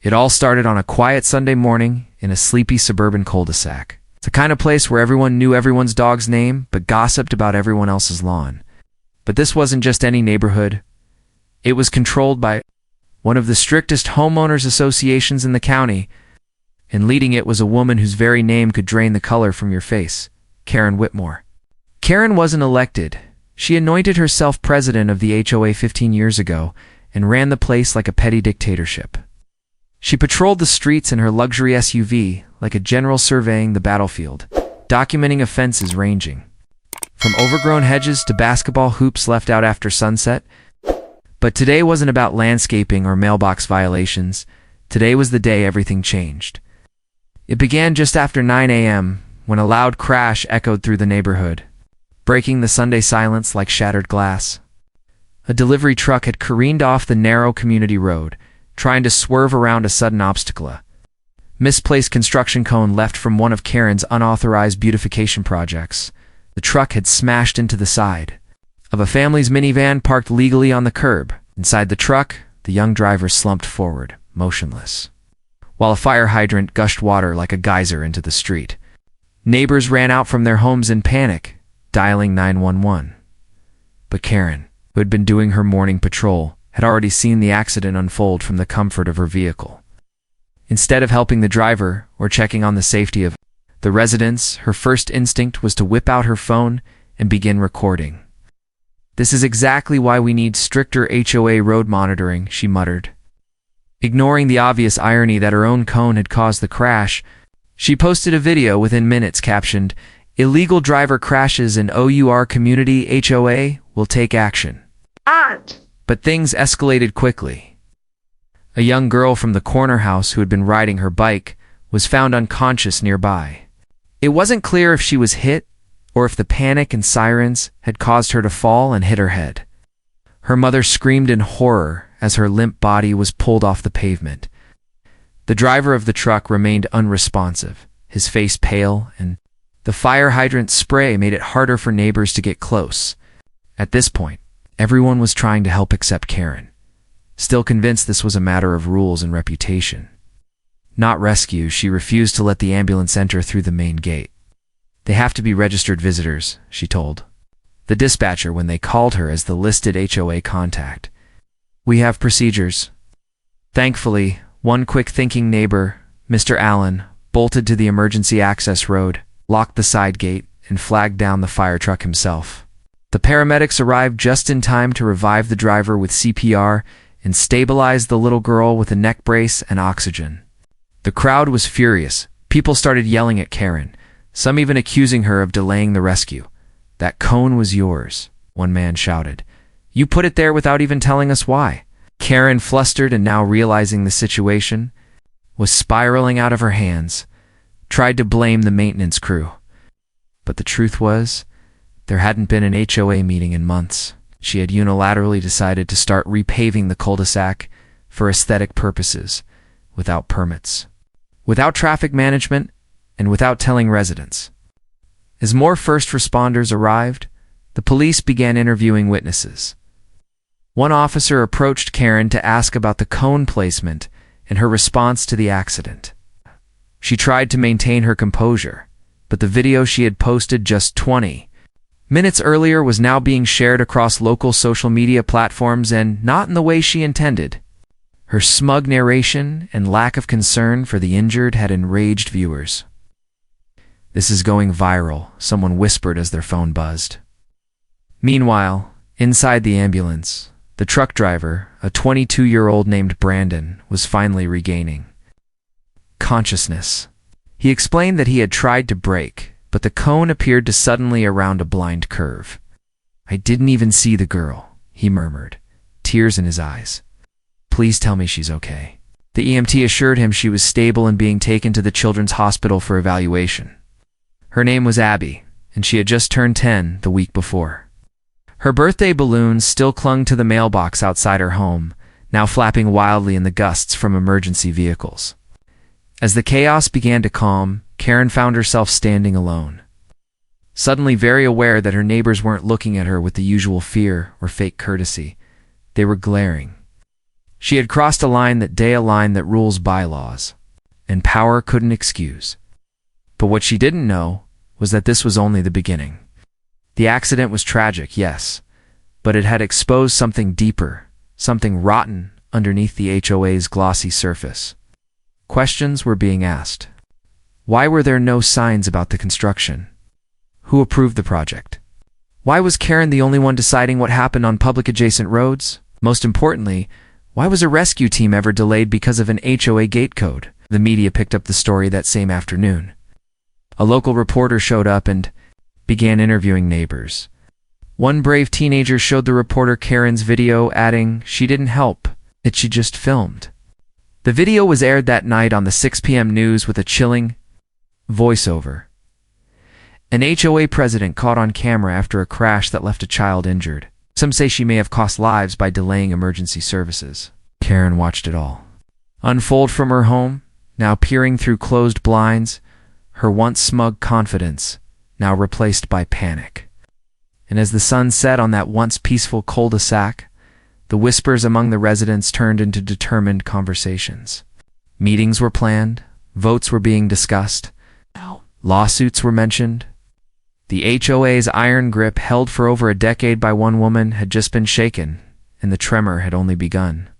It all started on a quiet Sunday morning in a sleepy suburban cul-de-sac. It's the kind of place where everyone knew everyone's dog's name but gossiped about everyone else's lawn. But this wasn't just any neighborhood. It was controlled by one of the strictest homeowners associations in the county, and leading it was a woman whose very name could drain the color from your face, Karen Whitmore. Karen wasn't elected. She anointed herself president of the HOA 15 years ago and ran the place like a petty dictatorship. She patrolled the streets in her luxury SUV like a general surveying the battlefield, documenting offenses ranging from overgrown hedges to basketball hoops left out after sunset. But today wasn't about landscaping or mailbox violations. Today was the day everything changed. It began just after 9 a.m. when a loud crash echoed through the neighborhood, breaking the Sunday silence like shattered glass. A delivery truck had careened off the narrow community road, trying to swerve around a sudden obstacle. A misplaced construction cone left from one of Karen's unauthorized beautification projects. The truck had smashed into the side of a family's minivan parked legally on the curb. Inside the truck, the young driver slumped forward, motionless, while a fire hydrant gushed water like a geyser into the street. Neighbors ran out from their homes in panic, dialing 911. But Karen, who had been doing her morning patrol, had already seen the accident unfold from the comfort of her vehicle. Instead of helping the driver or checking on the safety of the residents, her first instinct was to whip out her phone and begin recording. "This is exactly why we need stricter HOA road monitoring," she muttered. Ignoring the obvious irony that her own cone had caused the crash, she posted a video within minutes captioned, "Illegal driver crashes in OUR community, HOA will take action." But things escalated quickly. A young girl from the corner house who had been riding her bike was found unconscious nearby. It wasn't clear if she was hit or if the panic and sirens had caused her to fall and hit her head. Her mother screamed in horror as her limp body was pulled off the pavement. The driver of the truck remained unresponsive, his face pale, and the fire hydrant spray made it harder for neighbors to get close. At this point, everyone was trying to help except Karen, still convinced this was a matter of rules and reputation. Not rescue, she refused to let the ambulance enter through the main gate. "They have to be registered visitors," she told the dispatcher when they called her as the listed HOA contact. "We have procedures." Thankfully, one quick-thinking neighbor, Mr. Allen, bolted to the emergency access road, locked the side gate, and flagged down the fire truck himself. The paramedics arrived just in time to revive the driver with CPR and stabilize the little girl with a neck brace and oxygen. The crowd was furious. People started yelling at Karen, some even accusing her of delaying the rescue. "That cone was yours," one man shouted. "You put it there without even telling us why." Karen, flustered and now realizing the situation was spiraling out of her hands, tried to blame the maintenance crew. But the truth was, there hadn't been an HOA meeting in months. She had unilaterally decided to start repaving the cul-de-sac for aesthetic purposes, without permits, without traffic management, and without telling residents. As more first responders arrived, the police began interviewing witnesses. One officer approached Karen to ask about the cone placement and her response to the accident. She tried to maintain her composure, but the video she had posted just 20 minutes earlier was now being shared across local social media platforms, and not in the way she intended. Her smug narration and lack of concern for the injured had enraged viewers. "This is going viral," someone whispered as their phone buzzed. Meanwhile, inside the ambulance, the truck driver, a 22-year-old named Brandon, was finally regaining consciousness. He explained that he had tried to brake, but the cone appeared to suddenly around a blind curve. "I didn't even see the girl," he murmured, tears in his eyes. "Please tell me she's okay." The EMT assured him she was stable and being taken to the children's hospital for evaluation. Her name was Abby, and she had just turned 10 the week before. Her birthday balloons still clung to the mailbox outside her home, now flapping wildly in the gusts from emergency vehicles. As the chaos began to calm, Karen found herself standing alone. Suddenly very aware that her neighbors weren't looking at her with the usual fear or fake courtesy. They were glaring. She had crossed a line that rules bylaws, and power couldn't excuse. But what she didn't know was that this was only the beginning. The accident was tragic, yes, but it had exposed something deeper, something rotten underneath the HOA's glossy surface. Questions were being asked. Why were there no signs about the construction? Who approved the project? Why was Karen the only one deciding what happened on public adjacent roads? Most importantly, why was a rescue team ever delayed because of an HOA gate code? The media picked up the story that same afternoon. A local reporter showed up and began interviewing neighbors. One brave teenager showed the reporter Karen's video, adding, "She didn't help, she just filmed." The video was aired that night on the 6 p.m. news with a chilling voiceover. An HOA president caught on camera after a crash that left a child injured. Some say she may have cost lives by delaying emergency services. Karen watched it all unfold from her home, now peering through closed blinds, her once smug confidence now replaced by panic. And as the sun set on that once peaceful cul-de-sac, the whispers among the residents turned into determined conversations. Meetings were planned, votes were being discussed, lawsuits were mentioned. The HOA's iron grip, held for over a decade by one woman, had just been shaken, and the tremor had only begun.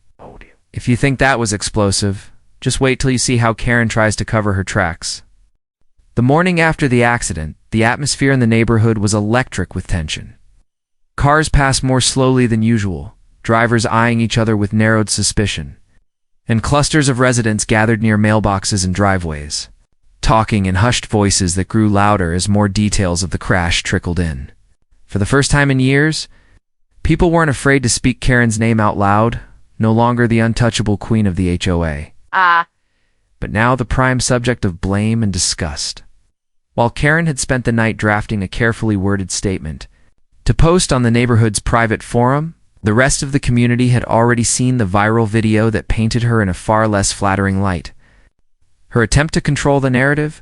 If you think that was explosive, just wait till you see how Karen tries to cover her tracks. The morning after the accident, the atmosphere in the neighborhood was electric with tension. Cars passed more slowly than usual, drivers eyeing each other with narrowed suspicion, and clusters of residents gathered near mailboxes and driveways, talking in hushed voices that grew louder as more details of the crash trickled in. For the first time in years, people weren't afraid to speak Karen's name out loud, no longer the untouchable queen of the HOA. But now the prime subject of blame and disgust. While Karen had spent the night drafting a carefully worded statement to post on the neighborhood's private forum, the rest of the community had already seen the viral video that painted her in a far less flattering light. Her attempt to control the narrative,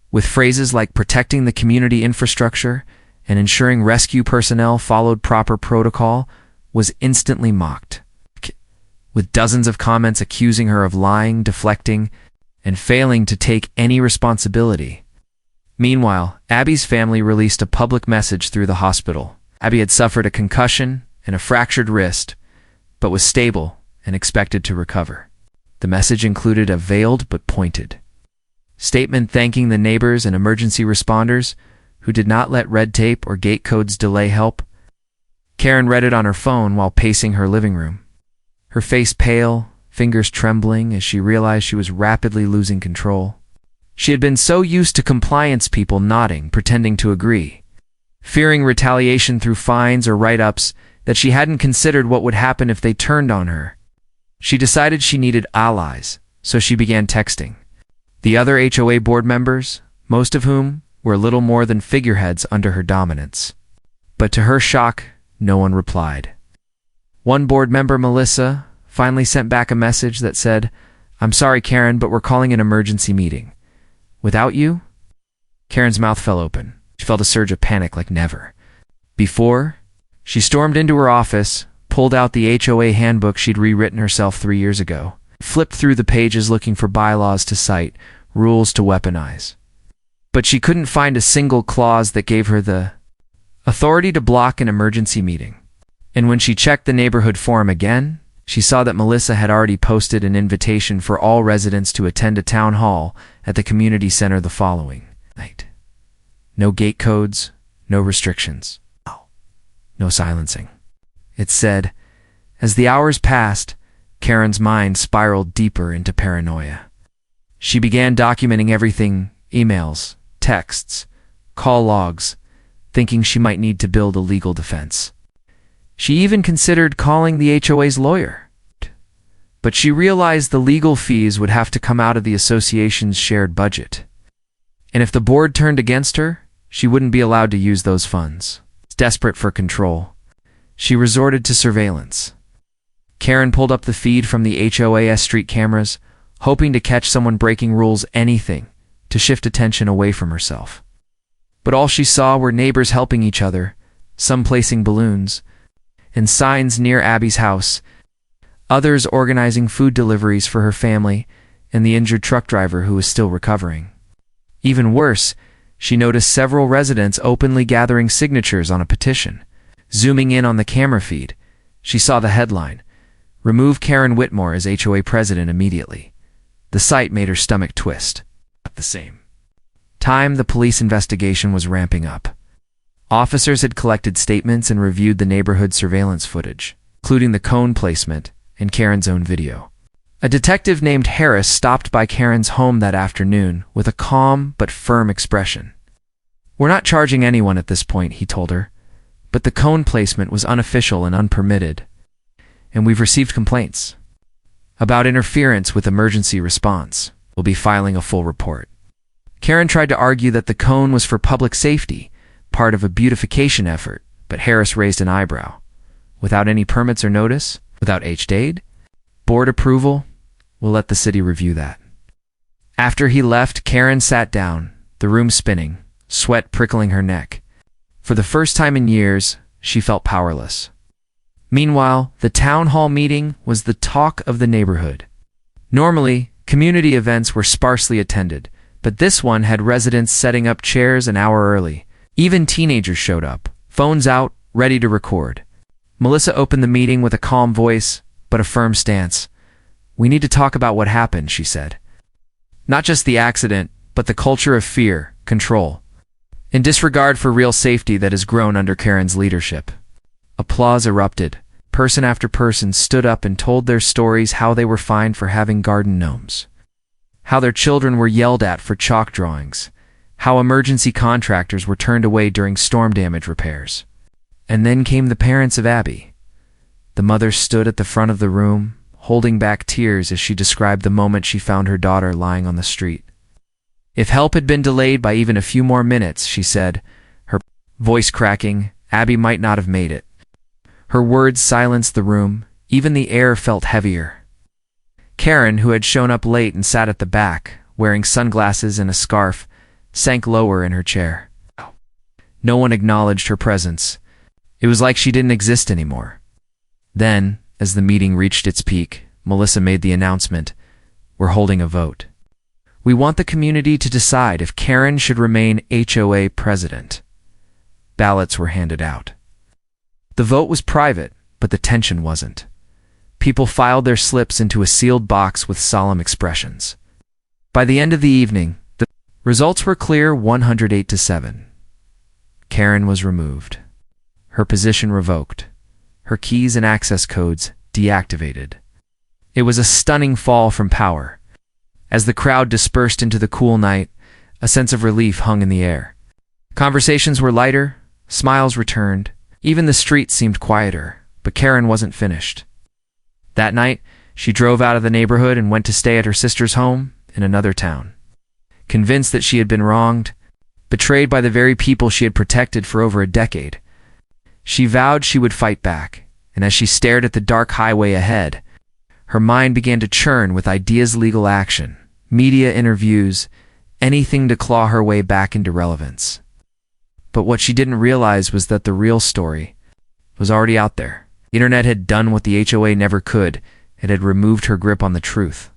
with phrases like protecting the community infrastructure and ensuring rescue personnel followed proper protocol, was instantly mocked, with dozens of comments accusing her of lying, deflecting, and failing to take any responsibility. Meanwhile, Abby's family released a public message through the hospital. Abby had suffered a concussion and a fractured wrist, but was stable and expected to recover. The message included a veiled but pointed statement thanking the neighbors and emergency responders who did not let red tape or gate codes delay help. Karen read it on her phone while pacing her living room, her face pale, fingers trembling as she realized she was rapidly losing control. She had been so used to compliance people nodding, pretending to agree, fearing retaliation through fines or write-ups, that she hadn't considered what would happen if they turned on her. She decided she needed allies, so she began texting the other HOA board members, most of whom were little more than figureheads under her dominance. But to her shock, no one replied. One board member, Melissa, finally sent back a message that said, "I'm sorry, Karen, but we're calling an emergency meeting. Without you?" Karen's mouth fell open. She felt a surge of panic like never before. She stormed into her office, pulled out the HOA handbook she'd rewritten herself 3 years ago, flipped through the pages looking for bylaws to cite, rules to weaponize. But she couldn't find a single clause that gave her the authority to block an emergency meeting. And when she checked the neighborhood forum again, she saw that Melissa had already posted an invitation for all residents to attend a town hall at the community center the following night. No gate codes, no restrictions, no silencing. It said. As the hours passed, Karen's mind spiraled deeper into paranoia. She began documenting everything: emails, texts, call logs, thinking she might need to build a legal defense. She even considered calling the HOA's lawyer. But she realized the legal fees would have to come out of the association's shared budget. And if the board turned against her, she wouldn't be allowed to use those funds. Desperate for control, she resorted to surveillance. Karen pulled up the feed from the HOA's street cameras, hoping to catch someone breaking rules, anything to shift attention away from herself. But all she saw were neighbors helping each other, some placing balloons, and signs near Abby's house, others organizing food deliveries for her family, and the injured truck driver who was still recovering. Even worse, she noticed several residents openly gathering signatures on a petition. Zooming in on the camera feed, she saw the headline, "Remove Karen Whitmore as HOA President immediately." The sight made her stomach twist. At the same time, the police investigation was ramping up. Officers had collected statements and reviewed the neighborhood surveillance footage, including the cone placement and Karen's own video. A detective named Harris stopped by Karen's home that afternoon with a calm but firm expression. "We're not charging anyone at this point," he told her, "but the cone placement was unofficial and unpermitted, and we've received complaints about interference with emergency response. We'll be filing a full report." Karen tried to argue that the cone was for public safety, part of a beautification effort, but Harris raised an eyebrow. "Without any permits or notice? Without HOA board approval? We'll let the city review that." After he left, Karen sat down, the room spinning, sweat prickling her neck. For the first time in years, she felt powerless. Meanwhile, the town hall meeting was the talk of the neighborhood. Normally, community events were sparsely attended, but this one had residents setting up chairs an hour early. Even teenagers showed up, phones out, ready to record. Melissa opened the meeting with a calm voice, but a firm stance. "We need to talk about what happened," she said. "Not just the accident, but the culture of fear, control, and disregard for real safety that has grown under Karen's leadership." Applause erupted. Person after person stood up and told their stories, how they were fined for having garden gnomes, how their children were yelled at for chalk drawings, how emergency contractors were turned away during storm damage repairs. And then came the parents of Abby. The mother stood at the front of the room, holding back tears as she described the moment she found her daughter lying on the street. "If help had been delayed by even a few more minutes," she said, her voice cracking, "Abby might not have made it." Her words silenced the room. Even the air felt heavier. Karen, who had shown up late and sat at the back, wearing sunglasses and a scarf, sank lower in her chair. No one acknowledged her presence. It was like she didn't exist anymore. Then, as the meeting reached its peak, Melissa made the announcement, "We're holding a vote. We want the community to decide if Karen should remain HOA President." Ballots were handed out. The vote was private, but the tension wasn't. People filed their slips into a sealed box with solemn expressions. By the end of the evening, the results were clear: 108-7. Karen was removed. Her position revoked. Her keys and access codes deactivated. It was a stunning fall from power. As the crowd dispersed into the cool night, a sense of relief hung in the air. Conversations were lighter, smiles returned. Even the street seemed quieter, but Karen wasn't finished. That night, she drove out of the neighborhood and went to stay at her sister's home in another town. Convinced that she had been wronged, betrayed by the very people she had protected for over a decade, she vowed she would fight back, and as she stared at the dark highway ahead, her mind began to churn with ideas: legal action, media interviews, anything to claw her way back into relevance. But what she didn't realize was that the real story was already out there. The internet had done what the HOA never could. It had removed her grip on the truth.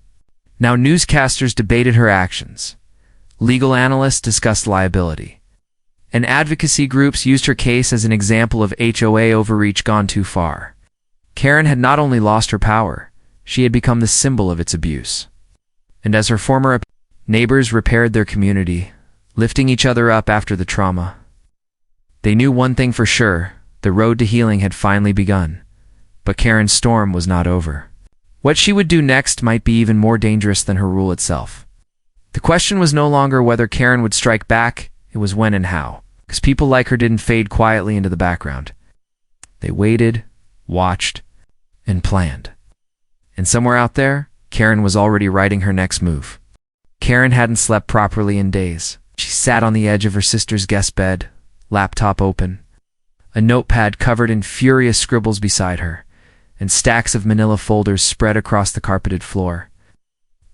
Now newscasters debated her actions. Legal analysts discussed liability. And advocacy groups used her case as an example of HOA overreach gone too far. Karen had not only lost her power, she had become the symbol of its abuse. And as her former neighbors repaired their community, lifting each other up after the trauma, they knew one thing for sure: the road to healing had finally begun. But Karen's storm was not over. What she would do next might be even more dangerous than her rule itself. The question was no longer whether Karen would strike back, it was when and how. Because people like her didn't fade quietly into the background. They waited, watched, and planned. And somewhere out there, Karen was already writing her next move. Karen hadn't slept properly in days. She sat on the edge of her sister's guest bed, laptop open, a notepad covered in furious scribbles beside her, and stacks of manila folders spread across the carpeted floor.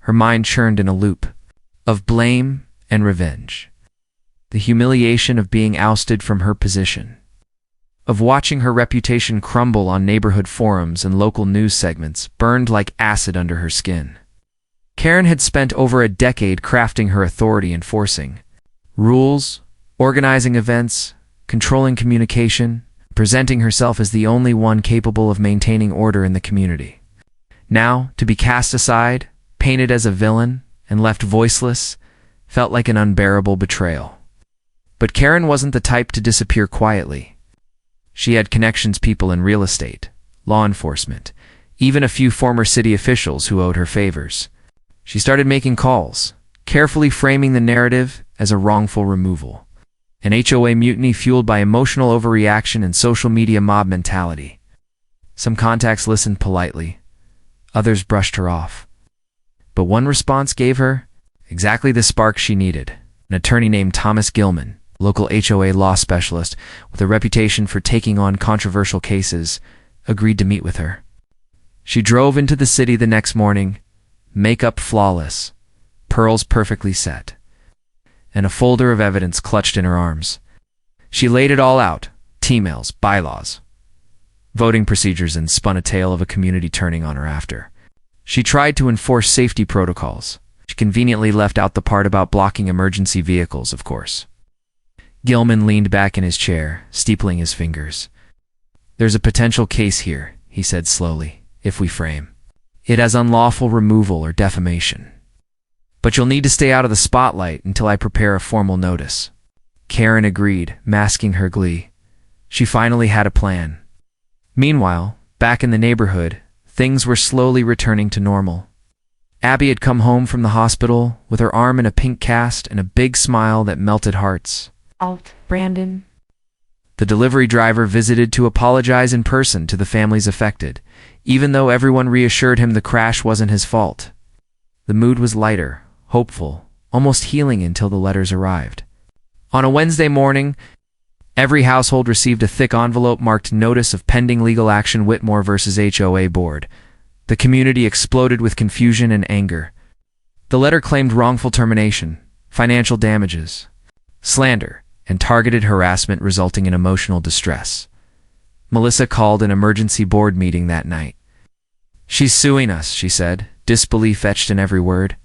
Her mind churned in a loop of blame and revenge. The humiliation of being ousted from her position, of watching her reputation crumble on neighborhood forums and local news segments burned like acid under her skin. Karen had spent over a decade crafting her authority, enforcing rules, organizing events, controlling communication, presenting herself as the only one capable of maintaining order in the community. Now, to be cast aside, painted as a villain, and left voiceless, felt like an unbearable betrayal. But Karen wasn't the type to disappear quietly. She had connections, people in real estate, law enforcement, even a few former city officials who owed her favors. She started making calls, carefully framing the narrative as a wrongful removal, an HOA mutiny fueled by emotional overreaction and social media mob mentality. Some contacts listened politely, others brushed her off. But one response gave her exactly the spark she needed. An attorney named Thomas Gilman, local HOA law specialist with a reputation for taking on controversial cases, agreed to meet with her. She drove into the city the next morning, makeup flawless, pearls perfectly set, and a folder of evidence clutched in her arms. She laid it all out: T-mails, bylaws, voting procedures, and spun a tale of a community turning on her after. She tried to enforce safety protocols. She conveniently left out the part about blocking emergency vehicles, of course. Gilman leaned back in his chair, steepling his fingers. "There's a potential case here," he said slowly, "if we frame it as unlawful removal or defamation. But you'll need to stay out of the spotlight until I prepare a formal notice." Karen agreed, masking her glee. She finally had a plan. Meanwhile, back in the neighborhood, things were slowly returning to normal. Abby had come home from the hospital with her arm in a pink cast and a big smile that melted hearts. Alt, Brandon. The delivery driver visited to apologize in person to the families affected, even though everyone reassured him the crash wasn't his fault. The mood was lighter, hopeful, almost healing until the letters arrived. On a Wednesday morning, every household received a thick envelope marked "Notice of Pending Legal Action, Whitmore vs. HOA Board." The community exploded with confusion and anger. The letter claimed wrongful termination, financial damages, slander, and targeted harassment resulting in emotional distress. Melissa called an emergency board meeting that night. "She's suing us," she said, disbelief etched in every word.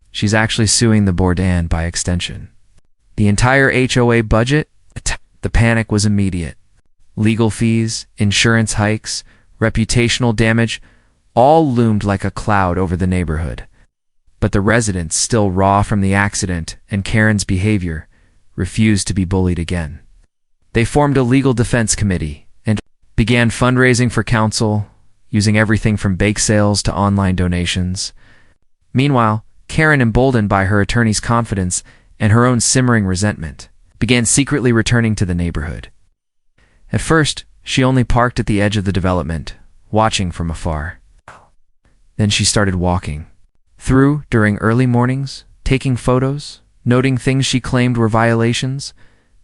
"She's actually suing the board and, by extension, the entire HOA budget." The panic was immediate. Legal fees, insurance hikes, reputational damage, all loomed like a cloud over the neighborhood. But the residents, still raw from the accident and Karen's behavior, refused to be bullied again. They formed a legal defense committee and began fundraising for counsel, using everything from bake sales to online donations. Meanwhile, Karen, emboldened by her attorney's confidence and her own simmering resentment, began secretly returning to the neighborhood. At first, she only parked at the edge of the development, watching from afar. Then she started walking through during early mornings, taking photos, noting things she claimed were violations: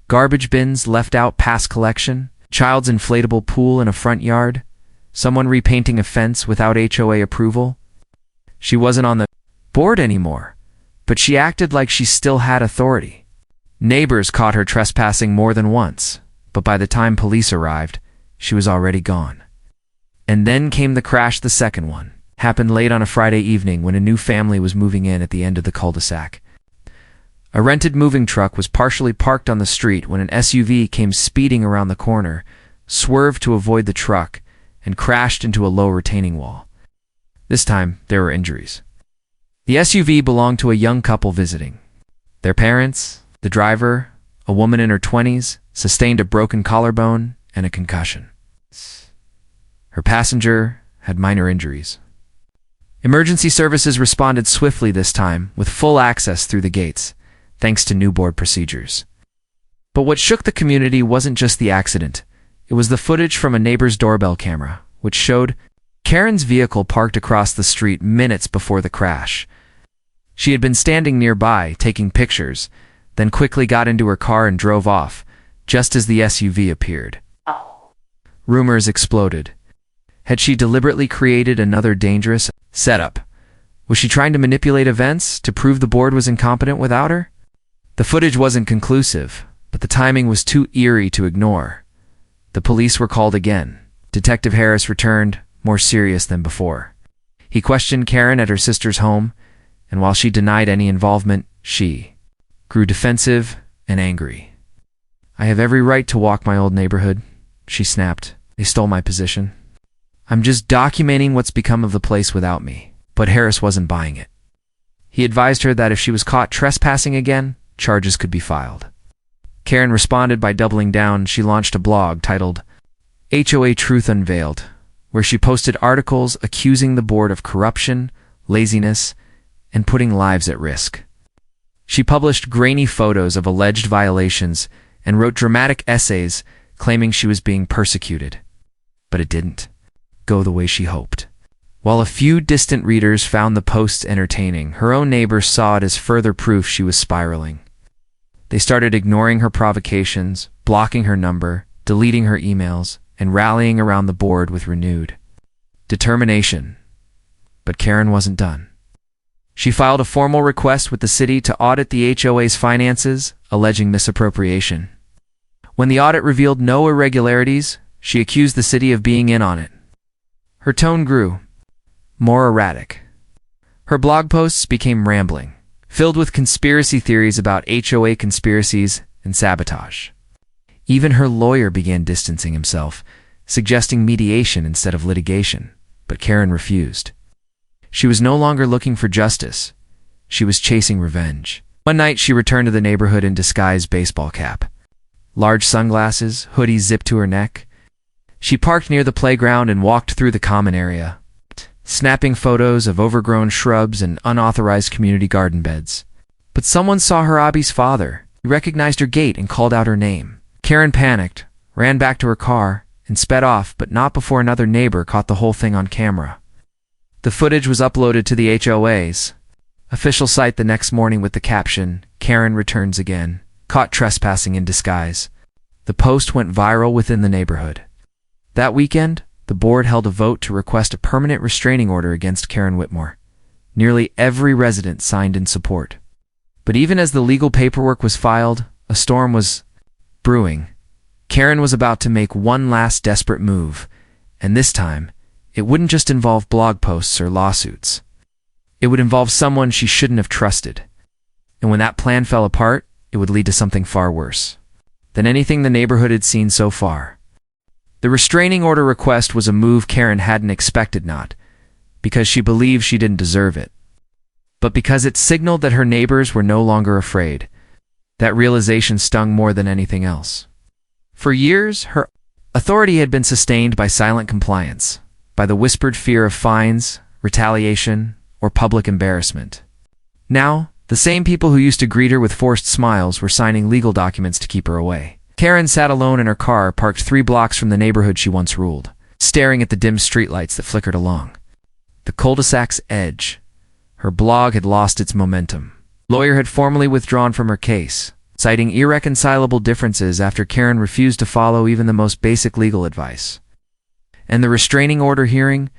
garbage bins left out past collection, child's inflatable pool in a front yard, someone repainting a fence without HOA approval. She wasn't on the board anymore, but she acted like she still had authority. Neighbors caught her trespassing more than once, but by the time police arrived, she was already gone. And then came the crash. The second one happened late on a Friday evening when a new family was moving in at the end of the cul-de-sac. A rented moving truck was partially parked on the street when an SUV came speeding around the corner, swerved to avoid the truck, and crashed into a low retaining wall. This time, there were injuries. The SUV belonged to a young couple visiting. Their parents, the driver, a woman in her 20s, sustained a broken collarbone and a concussion. Her passenger had minor injuries. Emergency services responded swiftly this time, with full access through the gates, thanks to new board procedures. But what shook the community wasn't just the accident. It was the footage from a neighbor's doorbell camera, which showed Karen's vehicle parked across the street minutes before the crash. She had been standing nearby, taking pictures, then quickly got into her car and drove off, just as the SUV appeared. Rumors exploded. Had she deliberately created another dangerous setup? Was she trying to manipulate events to prove the board was incompetent without her? The footage wasn't conclusive, but the timing was too eerie to ignore. The police were called again. Detective Harris returned, more serious than before. He questioned Karen at her sister's home, and while she denied any involvement, she grew defensive and angry. "I have every right to walk my old neighborhood," she snapped. "They stole my position. I'm just documenting what's become of the place without me." But Harris wasn't buying it. He advised her that if she was caught trespassing again, charges could be filed. Karen responded by doubling down. She launched a blog titled HOA Truth Unveiled, where she posted articles accusing the board of corruption, laziness, and putting lives at risk. She published grainy photos of alleged violations and wrote dramatic essays claiming she was being persecuted. But it didn't go the way she hoped. While a few distant readers found the posts entertaining, her own neighbors saw it as further proof she was spiraling. They started ignoring her provocations, blocking her number, deleting her emails, and rallying around the board with renewed determination. But Karen wasn't done. She filed a formal request with the city to audit the HOA's finances, alleging misappropriation. When the audit revealed no irregularities, she accused the city of being in on it. Her tone grew more erratic. Her blog posts became rambling, filled with conspiracy theories about HOA conspiracies and sabotage. Even her lawyer began distancing himself, suggesting mediation instead of litigation, but Karen refused. She was no longer looking for justice. She was chasing revenge. One night, she returned to the neighborhood in disguised baseball cap, large sunglasses, hoodie zipped to her neck. She parked near the playground and walked through the common area, snapping photos of overgrown shrubs and unauthorized community garden beds. But someone saw her Abby's father. He recognized her gait and called out her name. Karen panicked, ran back to her car, and sped off, but not before another neighbor caught the whole thing on camera. The footage was uploaded to the HOA's official site the next morning with the caption, "Karen returns again, caught trespassing in disguise." The post went viral within the neighborhood. That weekend, the board held a vote to request a permanent restraining order against Karen Whitmore. Nearly every resident signed in support. But even as the legal paperwork was filed, a storm was brewing. Karen was about to make one last desperate move, and this time, it wouldn't just involve blog posts or lawsuits. It would involve someone she shouldn't have trusted. And when that plan fell apart, it would lead to something far worse than anything the neighborhood had seen so far. The restraining order request was a move Karen hadn't expected, not because she believed she didn't deserve it, but because it signaled that her neighbors were no longer afraid. That realization stung more than anything else. For years, her authority had been sustained by silent compliance, by the whispered fear of fines, retaliation, or public embarrassment. Now, the same people who used to greet her with forced smiles were signing legal documents to keep her away. Karen sat alone in her car, parked 3 blocks from the neighborhood she once ruled, staring at the dim streetlights that flickered along the cul-de-sac's edge. Her blog had lost its momentum. The lawyer had formally withdrawn from her case, citing irreconcilable differences after Karen refused to follow even the most basic legal advice. And the restraining order hearing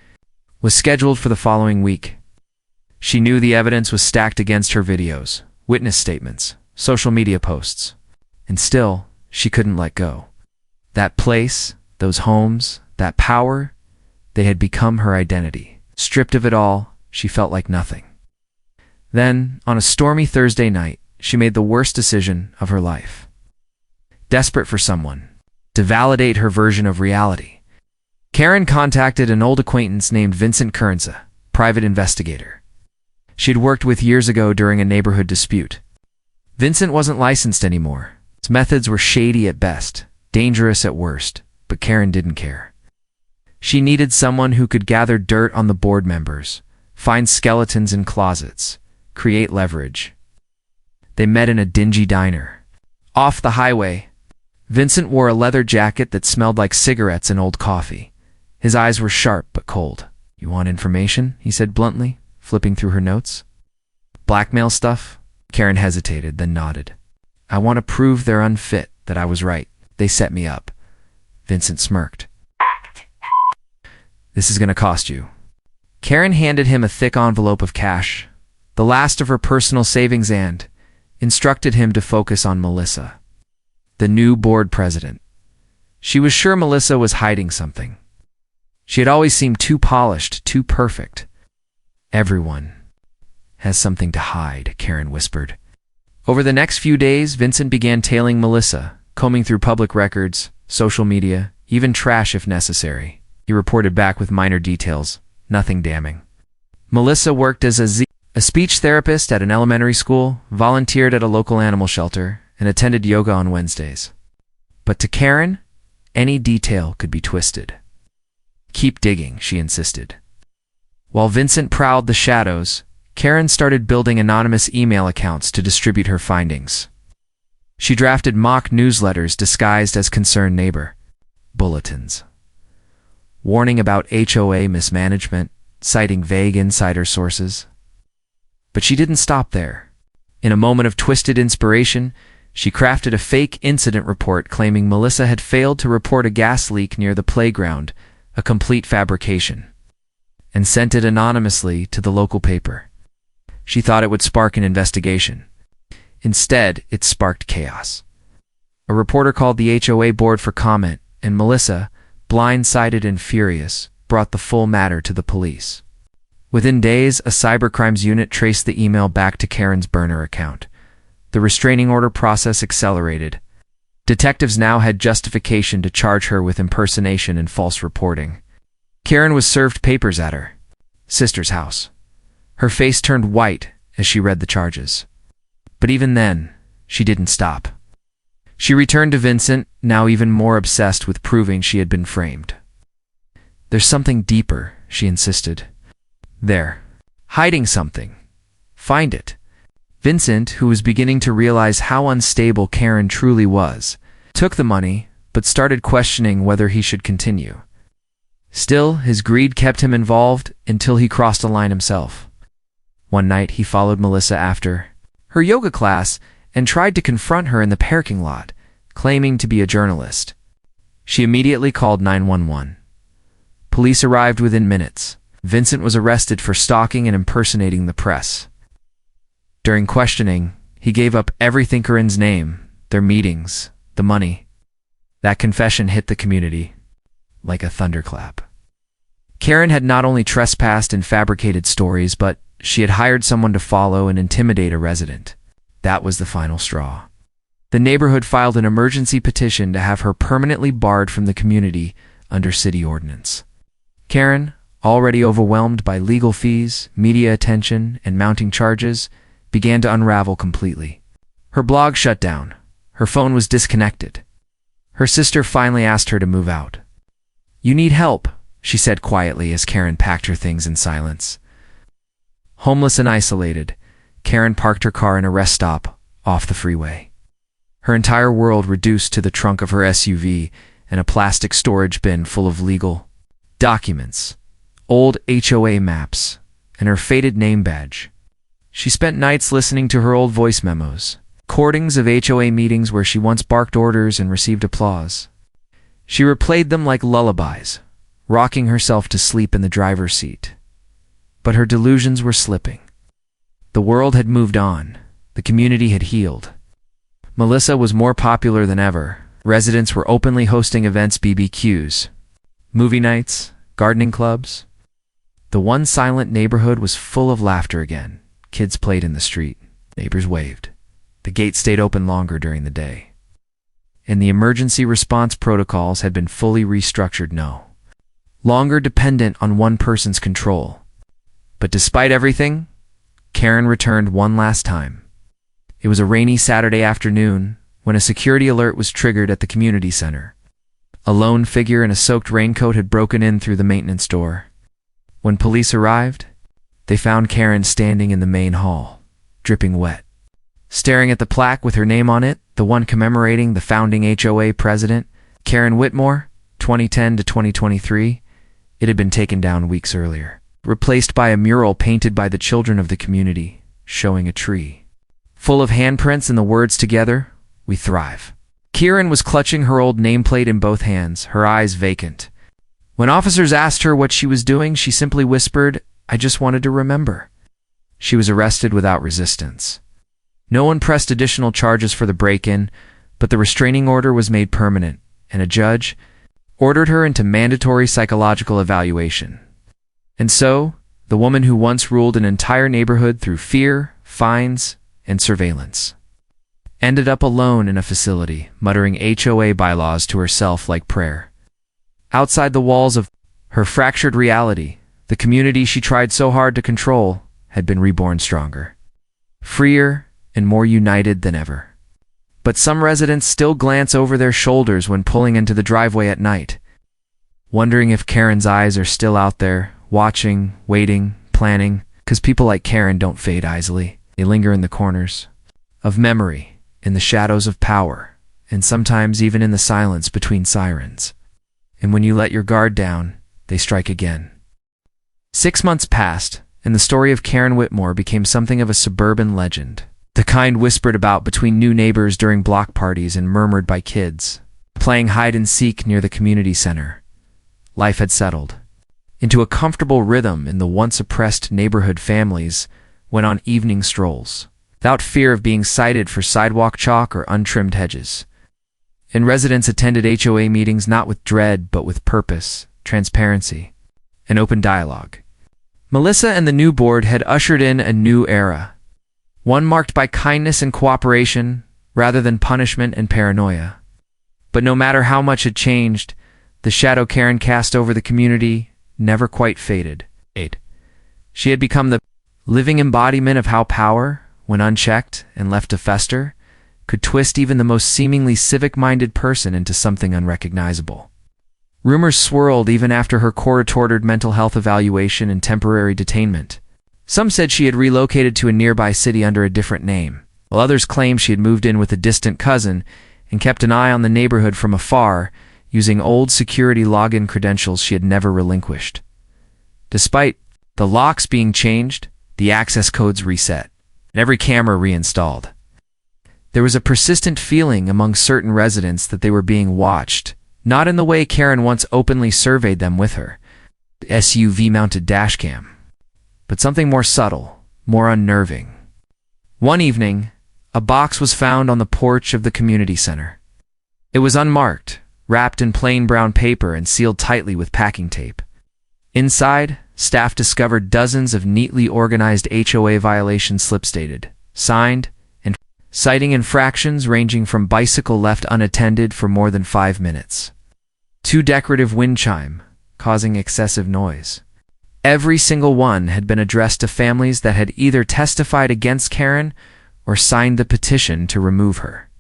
was scheduled for the following week. She knew the evidence was stacked against her: videos, witness statements, social media posts. And still, she couldn't let go. That place, those homes, that power, they had become her identity. Stripped of it all, she felt like nothing. Then, on a stormy Thursday night, she made the worst decision of her life. Desperate for someone to validate her version of reality, Karen contacted an old acquaintance named Vincent Kernza, private investigator she'd worked with years ago during a neighborhood dispute. Vincent wasn't licensed anymore. His methods were shady at best, dangerous at worst, but Karen didn't care. She needed someone who could gather dirt on the board members, find skeletons in closets, create leverage. They met in a dingy diner off the highway. Vincent wore a leather jacket that smelled like cigarettes and old coffee. His eyes were sharp but cold. "You want information?" he said bluntly, flipping through her notes. "Blackmail stuff?" Karen hesitated, then nodded. "I want to prove they're unfit, that I was right. They set me up." Vincent smirked. "This is going to cost you." Karen handed him a thick envelope of cash, the last of her personal savings, and instructed him to focus on Melissa, the new board president. She was sure Melissa was hiding something. She had always seemed too polished, too perfect. Everyone has something to hide, Karen whispered. Over the next few days, Vincent began tailing Melissa, combing through public records, social media, even trash if necessary. He reported back with minor details, nothing damning. Melissa worked as a speech therapist at an elementary school, volunteered at a local animal shelter, and attended yoga on Wednesdays. But to Karen, any detail could be twisted. Keep digging, she insisted. While Vincent prowled the shadows, Karen started building anonymous email accounts to distribute her findings. She drafted mock newsletters disguised as concerned neighbor bulletins, warning about HOA mismanagement, citing vague insider sources. But she didn't stop there. In a moment of twisted inspiration, she crafted a fake incident report claiming Melissa had failed to report a gas leak near the playground, a complete fabrication, and sent it anonymously to the local paper. She thought it would spark an investigation. Instead, it sparked chaos. A reporter called the HOA board for comment, and Melissa, blindsided and furious, brought the full matter to the police. Within days, a cybercrimes unit traced the email back to Karen's burner account. The restraining order process accelerated. Detectives now had justification to charge her with impersonation and false reporting. Karen was served papers at her sister's house. Her face turned white as she read the charges. But even then, she didn't stop. She returned to Vincent, now even more obsessed with proving she had been framed. "There's something deeper," she insisted. "They're hiding something. Find it." Vincent, who was beginning to realize how unstable Karen truly was, took the money, but started questioning whether he should continue. Still, his greed kept him involved until he crossed a line himself. One night, he followed Melissa after her yoga class and tried to confront her in the parking lot, claiming to be a journalist. She immediately called 911. Police arrived within minutes. Vincent was arrested for stalking and impersonating the press. During questioning, he gave up everything: Karen's name, their meetings, the money. That confession hit the community like a thunderclap. Karen had not only trespassed and fabricated stories, but she had hired someone to follow and intimidate a resident. That was the final straw. The neighborhood filed an emergency petition to have her permanently barred from the community under city ordinance. Karen, already overwhelmed by legal fees, media attention, and mounting charges, began to unravel completely. Her blog shut down. Her phone was disconnected. Her sister finally asked her to move out. "You need help," she said quietly as Karen packed her things in silence. Homeless and isolated, Karen parked her car in a rest stop off the freeway. Her entire world reduced to the trunk of her SUV and a plastic storage bin full of legal documents, old HOA maps, and her faded name badge. She spent nights listening to her old voice memos, recordings of HOA meetings where she once barked orders and received applause. She replayed them like lullabies, rocking herself to sleep in the driver's seat. But her delusions were slipping. The world had moved on. The community had healed. Melissa was more popular than ever. Residents were openly hosting events, BBQs, movie nights, gardening clubs. The one silent neighborhood was full of laughter again. Kids played in the street. Neighbors waved. The gate stayed open longer during the day. And the emergency response protocols had been fully restructured, no longer dependent on one person's control. But despite everything, Karen returned one last time. It was a rainy Saturday afternoon when a security alert was triggered at the community center. A lone figure in a soaked raincoat had broken in through the maintenance door. When police arrived, they found Karen standing in the main hall, dripping wet. Staring at the plaque with her name on it, the one commemorating the founding HOA President, Karen Whitmore, 2010 to 2023, it had been taken down weeks earlier, replaced by a mural painted by the children of the community, showing a tree full of handprints and the words "Together, we thrive." Karen was clutching her old nameplate in both hands, her eyes vacant. When officers asked her what she was doing, she simply whispered, "I just wanted to remember." She was arrested without resistance. No one pressed additional charges for the break-in, but the restraining order was made permanent, and a judge ordered her into mandatory psychological evaluation. And so, the woman who once ruled an entire neighborhood through fear, fines, and surveillance ended up alone in a facility, muttering HOA bylaws to herself like prayer. Outside the walls of her fractured reality, the community she tried so hard to control had been reborn stronger, freer, and more united than ever. But some residents still glance over their shoulders when pulling into the driveway at night, wondering if Karen's eyes are still out there, watching, waiting, planning, because people like Karen don't fade easily. They linger in the corners of memory, in the shadows of power, and sometimes even in the silence between sirens. And when you let your guard down, they strike again. 6 months passed, and the story of Karen Whitmore became something of a suburban legend. The kind whispered about between new neighbors during block parties and murmured by kids, playing hide-and-seek near the community center. Life had settled into a comfortable rhythm, and the once-oppressed neighborhood families went on evening strolls, without fear of being cited for sidewalk chalk or untrimmed hedges. And residents attended HOA meetings not with dread but with purpose, transparency, and open dialogue. Melissa and the new board had ushered in a new era, one marked by kindness and cooperation rather than punishment and paranoia. But no matter how much had changed, the shadow Karen cast over the community never quite faded. She had become the living embodiment of how power, when unchecked and left to fester, could twist even the most seemingly civic-minded person into something unrecognizable. Rumors swirled even after her court-ordered mental health evaluation and temporary detainment. Some said she had relocated to a nearby city under a different name, while others claimed she had moved in with a distant cousin and kept an eye on the neighborhood from afar, using old security login credentials she had never relinquished. Despite the locks being changed, the access codes reset, and every camera reinstalled, there was a persistent feeling among certain residents that they were being watched, not in the way Karen once openly surveyed them with her SUV-mounted dashcam, but something more subtle, more unnerving. One evening, a box was found on the porch of the community center. It was unmarked, wrapped in plain brown paper and sealed tightly with packing tape. Inside, staff discovered dozens of neatly organized HOA violation slips dated, signed, and citing infractions ranging from bicycle left unattended for more than 5 minutes to decorative wind chime, causing excessive noise. Every single one had been addressed to families that had either testified against Karen or signed the petition to remove her.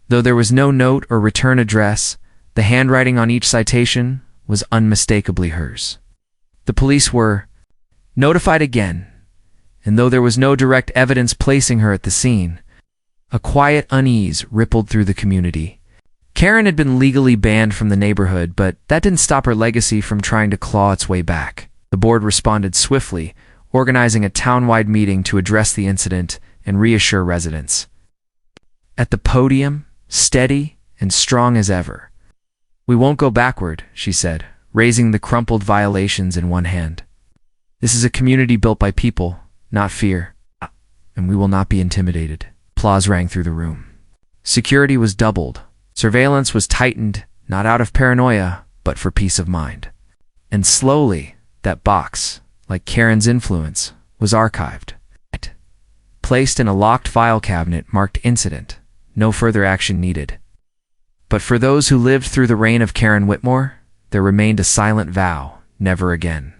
Though there was no note or return address, the handwriting on each citation was unmistakably hers. The police were notified again, and though there was no direct evidence placing her at the scene, a quiet unease rippled through the community. Karen had been legally banned from the neighborhood, but that didn't stop her legacy from trying to claw its way back. The board responded swiftly, organizing a town-wide meeting to address the incident and reassure residents. At the podium, steady and strong as ever. "We won't go backward," she said, raising the crumpled violations in one hand. "This is a community built by people, not fear, and we will not be intimidated." Applause rang through the room. Security was doubled. Surveillance was tightened, not out of paranoia, but for peace of mind. And slowly, that box, like Karen's influence, was archived. Placed in a locked file cabinet marked incident, no further action needed. But for those who lived through the reign of Karen Whitmore, there remained a silent vow, never again.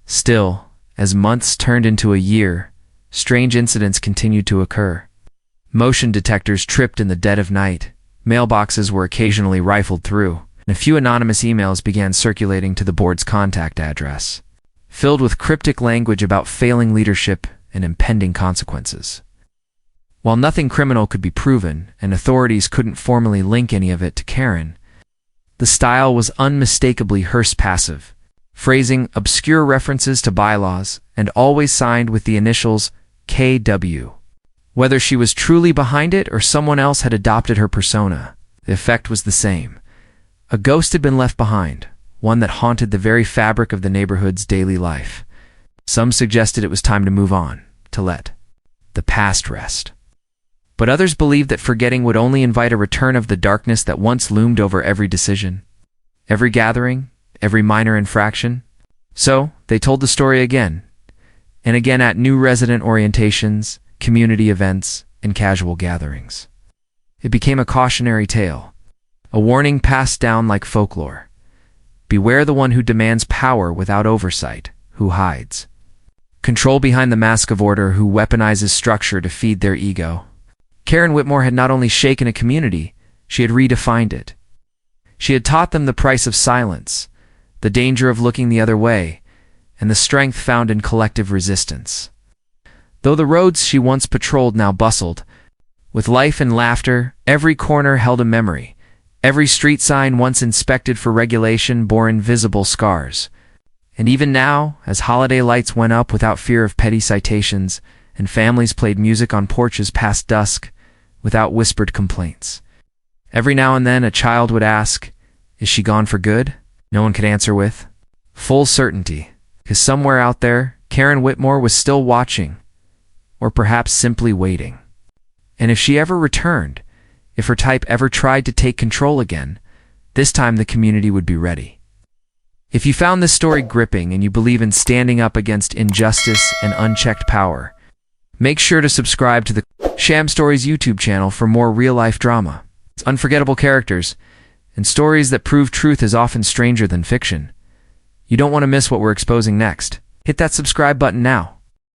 Still, as months turned into a year, strange incidents continued to occur. Motion detectors tripped in the dead of night, mailboxes were occasionally rifled through, and a few anonymous emails began circulating to the board's contact address, filled with cryptic language about failing leadership and impending consequences. While nothing criminal could be proven, and authorities couldn't formally link any of it to Karen, the style was unmistakably hearse-passive, phrasing obscure references to bylaws, and always signed with the initials KW. Whether she was truly behind it or someone else had adopted her persona, the effect was the same. A ghost had been left behind, one that haunted the very fabric of the neighborhood's daily life. Some suggested it was time to move on, to let the past rest. But others believed that forgetting would only invite a return of the darkness that once loomed over every decision, every gathering, every minor infraction. So, they told the story again, and again at new resident orientations, community events, and casual gatherings. It became a cautionary tale, a warning passed down like folklore. Beware the one who demands power without oversight, who hides control behind the mask of order, who weaponizes structure to feed their ego. Karen Whitmore had not only shaken a community, she had redefined it. She had taught them the price of silence, the danger of looking the other way, and the strength found in collective resistance. Though the roads she once patrolled now bustled, with life and laughter, every corner held a memory. Every street sign once inspected for regulation bore invisible scars. And even now, as holiday lights went up without fear of petty citations, and families played music on porches past dusk, without whispered complaints, every now and then a child would ask, "Is she gone for good?" No one could answer with full certainty, because somewhere out there, Karen Whitmore was still watching, or perhaps simply waiting. And if she ever returned, if her type ever tried to take control again, this time the community would be ready. If you found this story gripping and you believe in standing up against injustice and unchecked power, make sure to subscribe to the Sham Stories YouTube channel for more real-life drama. It's unforgettable characters, and stories that prove truth is often stranger than fiction. You don't want to miss what we're exposing next. Hit that subscribe button now.